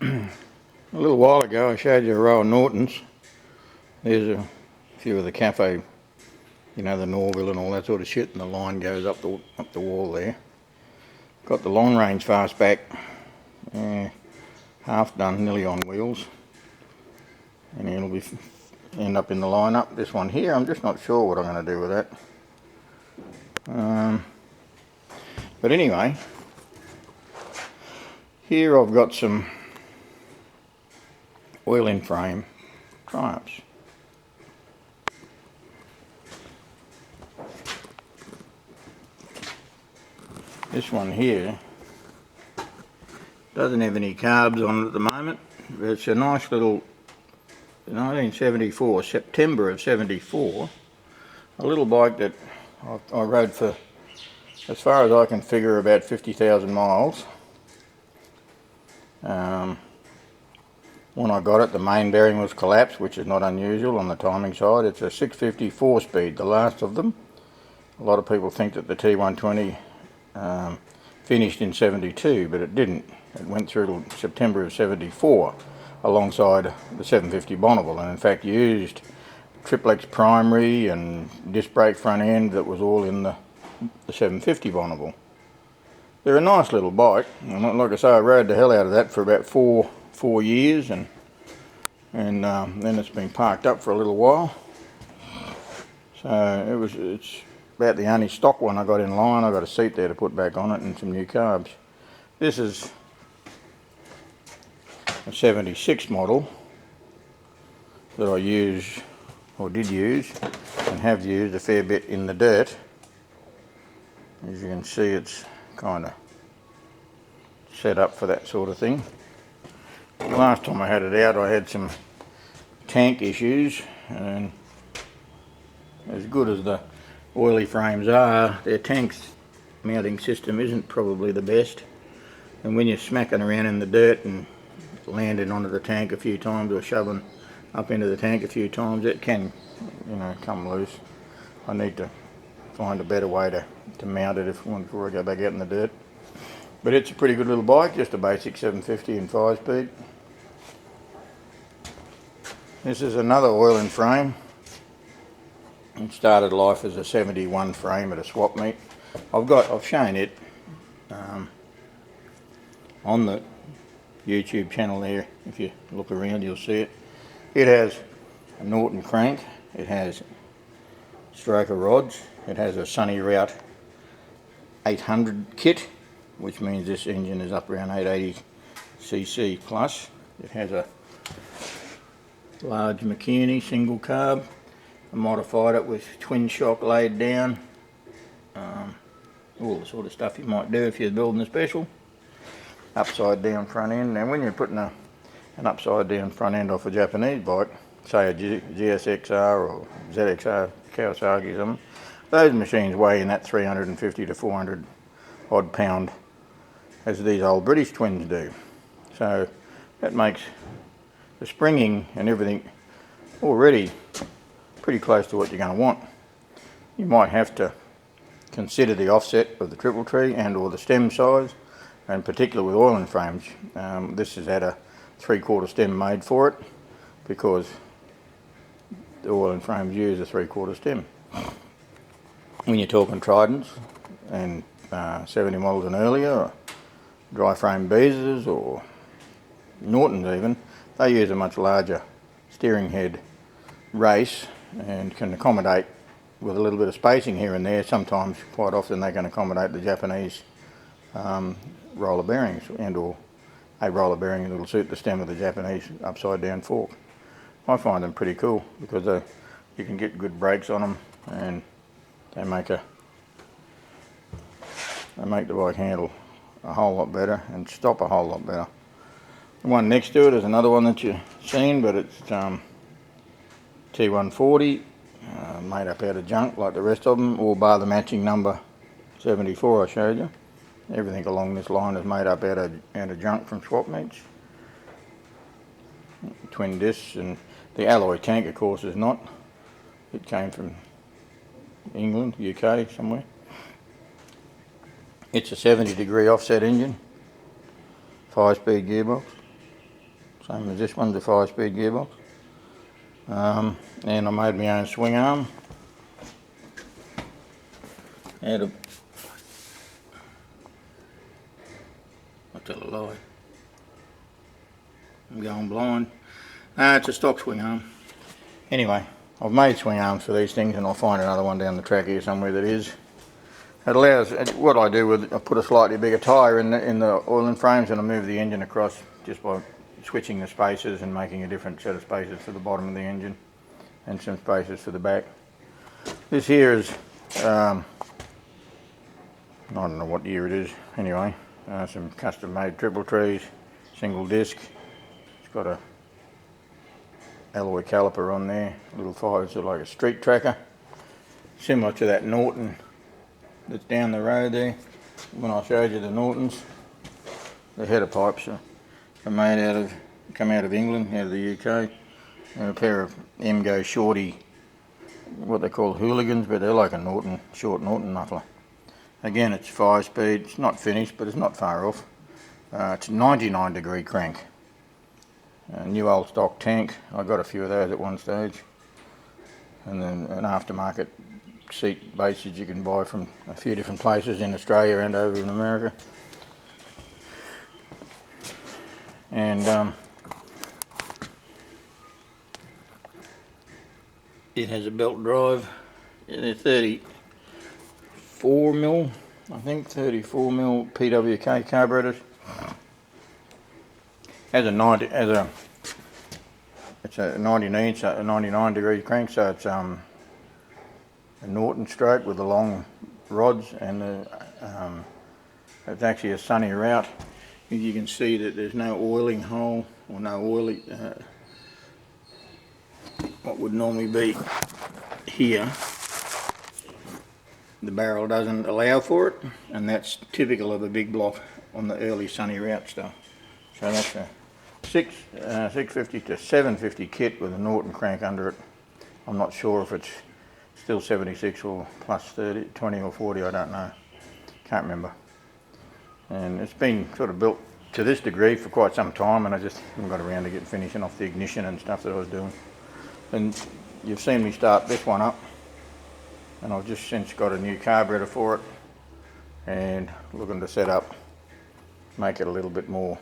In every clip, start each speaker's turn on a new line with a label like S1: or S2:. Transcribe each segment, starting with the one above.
S1: A little while ago I showed you a row of Nortons. There's a few of the Caffs, you know, the Norville and all that sort of shit, and the line goes up the wall there. Got the long range fastback, half done, nearly on wheels, and it'll end up in the lineup. This one here, I'm just not sure what I'm going to do with that. But anyway, here I've got some oil in frame Triumphs. This one here doesn't have any carbs on it at the moment. It's a nice little 1974, September of 74, a little bike that I rode for, as far as I can figure, about 50,000 miles. When I got it, the main bearing was collapsed, which is not unusual on the timing side. It's a 650 4-speed, the last of them. A lot of people think that the T120 finished in 72, but it didn't. It went through till September of 74 alongside the 750 Bonneville, and in fact used triplex primary and disc brake front end that was all in the 750 Bonneville. They're a nice little bike, and like I say, I rode the hell out of that for about four years, and then it's been parked up for a little while. So it's about the only stock one I got in line. I got a seat there to put back on it and some new carbs. This is a 76 model that I use, or did use, and have used a fair bit in the dirt. As you can see, it's kind of set up for that sort of thing. Last time I had it out, I had some tank issues, and as good as the oily frames are, their tank's mounting system isn't probably the best, and when you're smacking around in the dirt and landing onto the tank a few times or shoving up into the tank a few times, it can, come loose. I need to find a better way to mount it before I go back out in the dirt. But it's a pretty good little bike, just a basic 750 and 5-speed. This is another oil in frame. It started life as a 71 frame at a swap meet. I've shown it on the YouTube channel there. If you look around, you'll see it. It has a Norton crank. It has stroker rods. It has a Sunny Route 800 kit, which means this engine is up around 880cc plus. It has a large McKinney single carb. I modified it with twin shock laid down. All the sort of stuff you might do if you're building a special. Upside down front end. Now when you're putting an upside down front end off a Japanese bike, say a GSXR or ZXR Kawasaki or something, those machines weigh in that 350 to 400 odd pound, as these old British twins do. So that makes the springing and everything already pretty close to what you're going to want. You might have to consider the offset of the triple tree and or the stem size, and particularly with oil in frames. This has had a 3/4 stem made for it because the oil in frames use a 3/4 stem. When you're talking Tridents and 70 models and earlier, or dry frame Beezers or Nortons even, they use a much larger steering head race and can accommodate with a little bit of spacing here and there. Sometimes, quite often, they can accommodate the Japanese roller bearings and or a roller bearing that will suit the stem of the Japanese upside down fork. I find them pretty cool because you can get good brakes on them, and they make the bike handle a whole lot better and stop a whole lot better. The one next to it is another one that you've seen, but it's T140, made up out of junk like the rest of them, all bar the matching number 74 I showed you. Everything along this line is made up out of junk from swap meets. Twin discs, and the alloy tank of course is not. It came from England, UK, somewhere. It's a 70-degree offset engine, 5-speed gearbox. same as this one's a 5-speed gearbox. And I made my own swing arm out of, I'll tell a lie, I'm going blind. It's a stock swing arm. Anyway, I've made swing arms for these things, and I'll find another one down the track here somewhere that is. It allows, what I do with, I put a slightly bigger tyre in the oiling frames, and I move the engine across just by switching the spacers and making a different set of spacers for the bottom of the engine and some spacers for the back. This here is, I don't know what year it is anyway, some custom made triple trees, single disc. It's got a alloy caliper on there, little fire, it's like a street tracker, similar to that Norton that's down the road there. When I showed you the Nortons, the header pipes are made out of, come out of England, out of the UK. They're a pair of MGO shorty, what they call hooligans, but they're like a Norton, short Norton muffler. Again, it's 5-speed, it's not finished, but it's not far off. It's a 99-degree crank. A new old stock tank, I got a few of those at one stage. And then an aftermarket seat base that you can buy from a few different places in Australia and over in America. And it has a belt drive. They're 34 mil, I think, 34 mil PWK carburetors. It's a 99-degree crank, so it's a Norton stroke with the long rods, and it's actually a sunny route. You can see that there's no oiling hole, or no oiling, what would normally be here. The barrel doesn't allow for it, and that's typical of a big block on the early sunny route stuff. So that's a 650 to 750 kit with a Norton crank under it. I'm not sure if it's still 76 or plus 30, 20 or 40, I don't know. Can't remember. And it's been sort of built to this degree for quite some time, and I just haven't got around to finishing off the ignition and stuff that I was doing. And you've seen me start this one up, and I've just since got a new carburetor for it, and looking to set up, make it a little bit more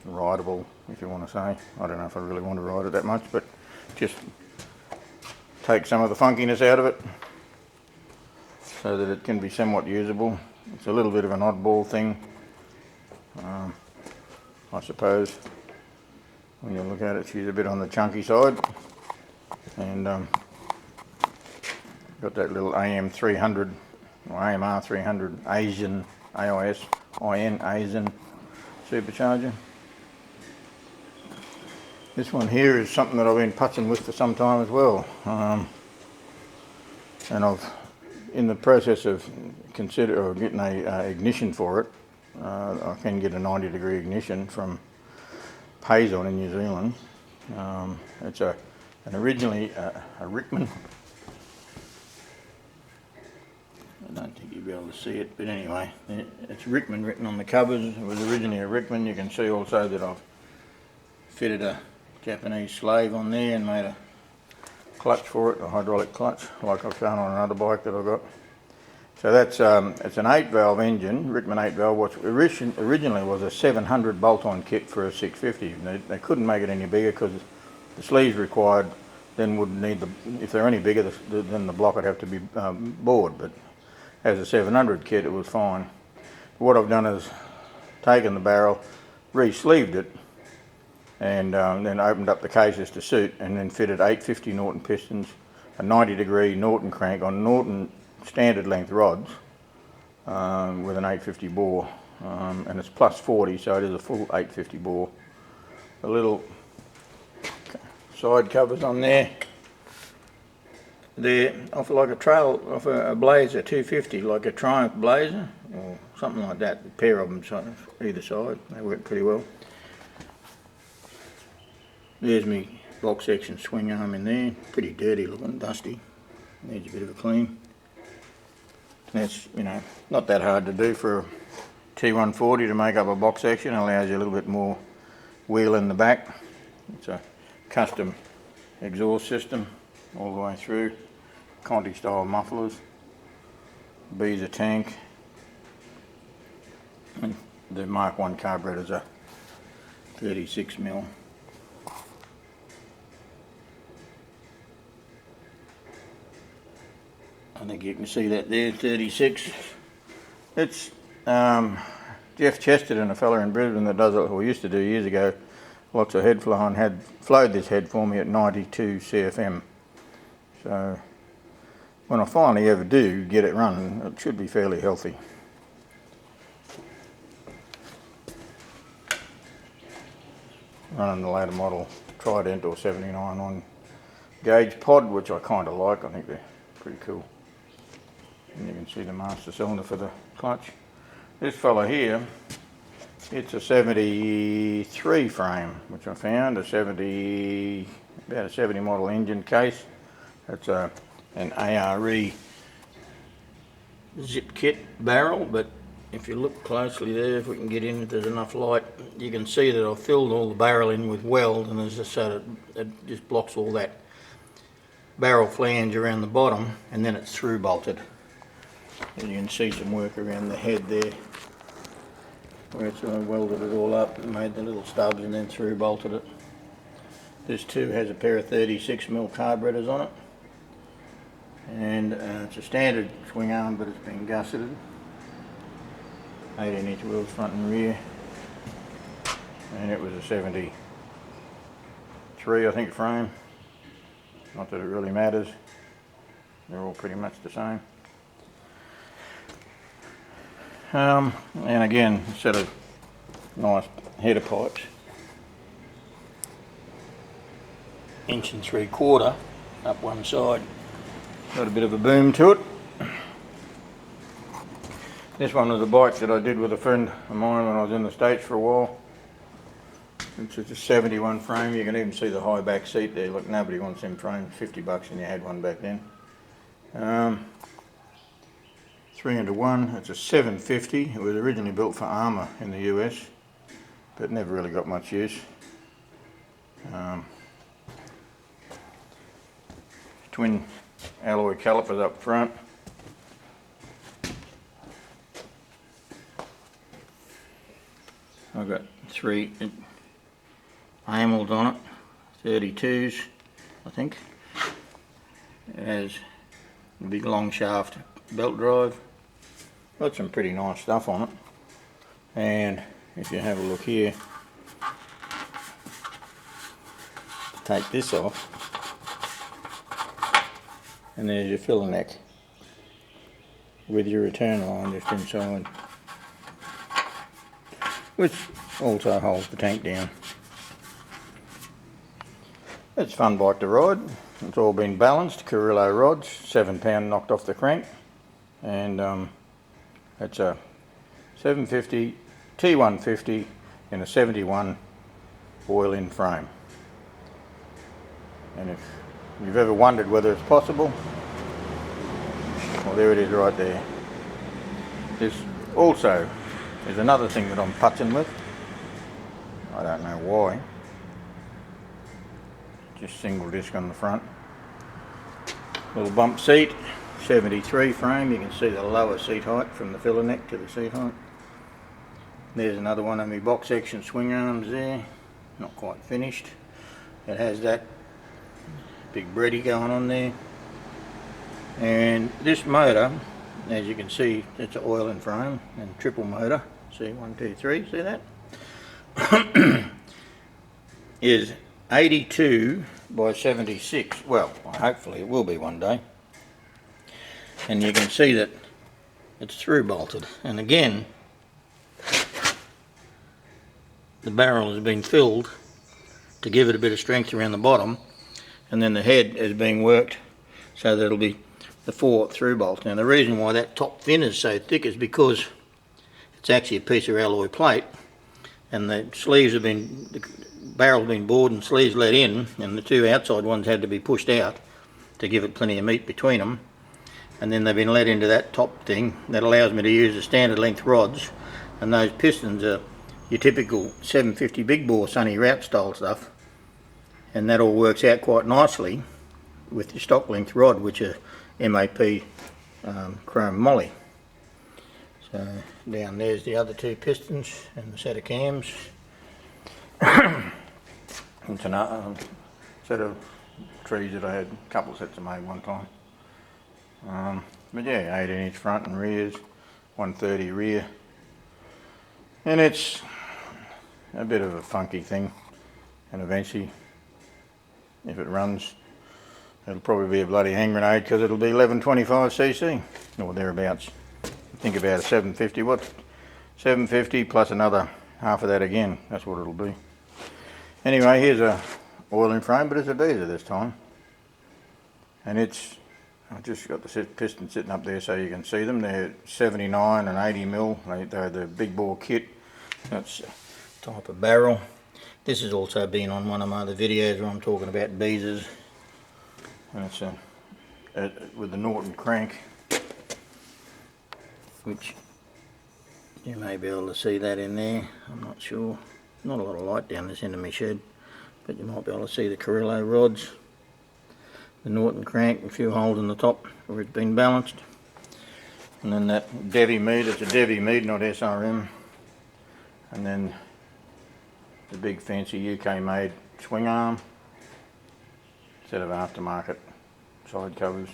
S1: rideable, if you want to say. I don't know if I really want to ride it that much, but just take some of the funkiness out of it so that it can be somewhat usable. It's a little bit of an oddball thing, I suppose. When you look at it, she's a bit on the chunky side, and got that little AM 300 or AMR 300 Asian Asian supercharger. This one here is something that I've been putzing with for some time as well, and I've in the process of getting a ignition for it. I can get a 90-degree ignition from Payson in New Zealand. It's originally a Rickman. I don't think you'll be able to see it, but anyway, it's Rickman written on the covers. It was originally a Rickman. You can see also that I've fitted a Japanese slave on there and made a clutch for it, a hydraulic clutch, like I've shown on another bike that I've got. So that's it's an 8-valve engine, Rickman 8-valve, which originally was a 700 bolt-on kit for a 650. They couldn't make it any bigger because the sleeves required then would need if they're any bigger, then the block would have to be bored. But as a 700 kit, it was fine. What I've done is taken the barrel, re-sleeved it, and then opened up the cases to suit, and then fitted 850 Norton pistons, a 90-degree Norton crank on Norton standard length rods with an 850 bore, and it's plus 40, so it is a full 850 bore. The little side covers on there, they're off like a trail, off a Blazer 250, like a Triumph Blazer or something like that. A pair of them either side, they work pretty well. There's me box section swing arm in there, pretty dirty looking, dusty, needs a bit of a clean. That's, not that hard to do for a T140 to make up a box section. It allows you a little bit more wheel in the back. It's a custom exhaust system all the way through. Conti style mufflers. B's a tank. And the Mark 1 carburetors are 36mm. I think you can see that there, 36. It's Jeff Chesterton, a fella in Brisbane that does it, or used to do years ago, lots of head flow, and had flowed this head for me at 92 CFM. So when I finally ever do get it running, it should be fairly healthy. Running the later model Triumph T120 on gauge pod, which I kind of like. I think they're pretty cool. And you can see the master cylinder for the clutch. This fella here, it's a 73 frame, which I found, about a 70 model engine case. It's an ARE zip kit barrel, but if you look closely there, if we can get in, if there's enough light, you can see that I've filled all the barrel in with weld, and there's just so that it just blocks all that barrel flange around the bottom, and then it's through bolted. And you can see some work around the head there, where it's welded it all up and made the little stubs and then through bolted it. This too has a pair of 36mm carburetors on it, and it's a standard swing arm, but it's been gusseted. 18-inch wheels front and rear, and it was a 73 I think frame. Not that it really matters, they're all pretty much the same. And again, a set of nice header pipes, 1 3/4 up one side, got a bit of a boom to it. This one was a bike that I did with a friend of mine when I was in the States for a while. It's a 71 frame. You can even see the high back seat there. Look, nobody wants them frames. $50 and you had one back then. 3-1. It's a 750. It was originally built for armour in the US, but never really got much use. Twin alloy calipers up front. I've got 3 Hamels on it, 32s I think. It has a big long shaft belt drive. Got some pretty nice stuff on it. And if you have a look here, take this off, and there's your filler neck with your return line just inside, which also holds the tank down. It's a fun bike to ride. It's all been balanced, Carrillo rods, 7 pound knocked off the crank, and it's a 750 T150 in a 71 oil-in frame. And if you've ever wondered whether it's possible, well, there it is right there. This also is another thing that I'm putzing with. I don't know why. Just single disc on the front. Little bump seat, 73 frame. You can see the lower seat height from the filler neck to the seat height. There's another one of my box section swing arms there. Not quite finished. It has that big bready going on there. And this motor, as you can see, it's an oil in frame and triple motor. See, 1, 2, 3, see that? Is 82 by 76. Well, hopefully it will be one day. And you can see that it's through bolted. And again, the barrel has been filled to give it a bit of strength around the bottom, and then the head is being worked so that it'll be the 4 through bolts. Now the reason why that top fin is so thick is because it's actually a piece of alloy plate, and the sleeves have been, the barrel's been bored and sleeves let in, and the 2 outside ones had to be pushed out to give it plenty of meat between them, and then they've been let into that top thing that allows me to use the standard length rods, and those pistons are your typical 750 big bore sunny route style stuff, and that all works out quite nicely with your stock length rod, which are MAP chrome moly. So down there's the other two pistons and the set of cams. It's another set of trees that I had a couple of sets of made one time. But yeah, 18-inch front and rears, 130 rear, and it's a bit of a funky thing, and eventually if it runs it'll probably be a bloody hand grenade, because it'll be 1125cc or thereabouts. Think about a 750, what's 750 plus another half of that again, that's what it'll be. Anyway, here's a oiling frame, but it's a diesel this time, and I've just got the piston sitting up there so you can see them. They're 79 and 80 mil. They're the big bore kit. That's a type of barrel. This has also been on one of my other videos where I'm talking about beezers. And it's with the Norton crank, which you may be able to see that in there. I'm not sure. Not a lot of light down this end of my shed, but you might be able to see the Carrillo rods, the Norton crank, a few holes in the top where it's been balanced, and then that Devi mead. It's a Devi mead, not SRM, and then the big fancy UK made swing arm instead of aftermarket side covers,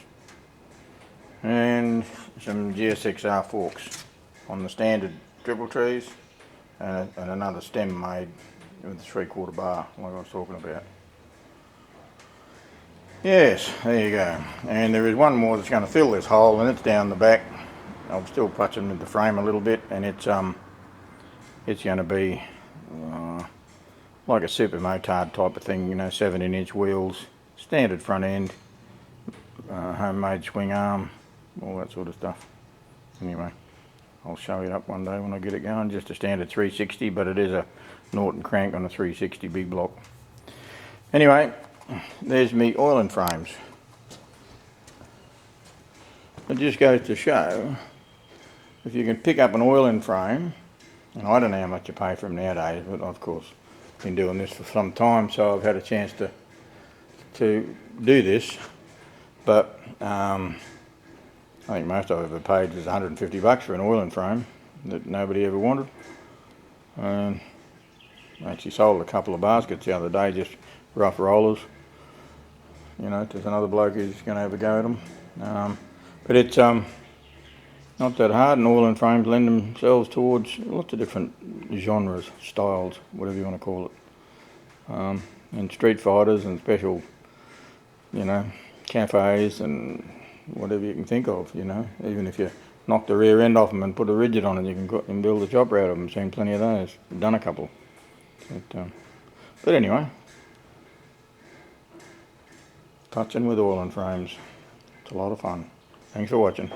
S1: and some GSXR forks on the standard triple trees, and another stem made with a 3/4 bar like I was talking about. Yes, there you go. And there is one more that's going to fill this hole, and it's down the back. I'm still punching with the frame a little bit, and it's going to be like a super motard type of thing, you know, 17-inch wheels, standard front end, homemade swing arm, all that sort of stuff. Anyway, I'll show it up one day when I get it going. Just a standard 360, but it is a Norton crank on a 360 big block. Anyway, there's me oiling frames. It just goes to show, if you can pick up an oiling frame, and I don't know how much you pay for them nowadays, but of course been doing this for some time, so I've had a chance to do this, but I think most I've ever paid was 150 bucks for an oiling frame that nobody ever wanted. And I actually sold a couple of baskets the other day, just rough rollers, you know, there's another bloke who's going to have a go at them. But it's not that hard, and oiling frames lend themselves towards lots of different genres, styles, whatever you want to call it. And street fighters and special, you know, cafes and whatever you can think of, you know. Even if you knock the rear end off them and put a rigid on it, you can build a chopper out of them. I've seen plenty of those. I've done a couple. But anyway, touching with oiling frames. It's a lot of fun. Thanks for watching.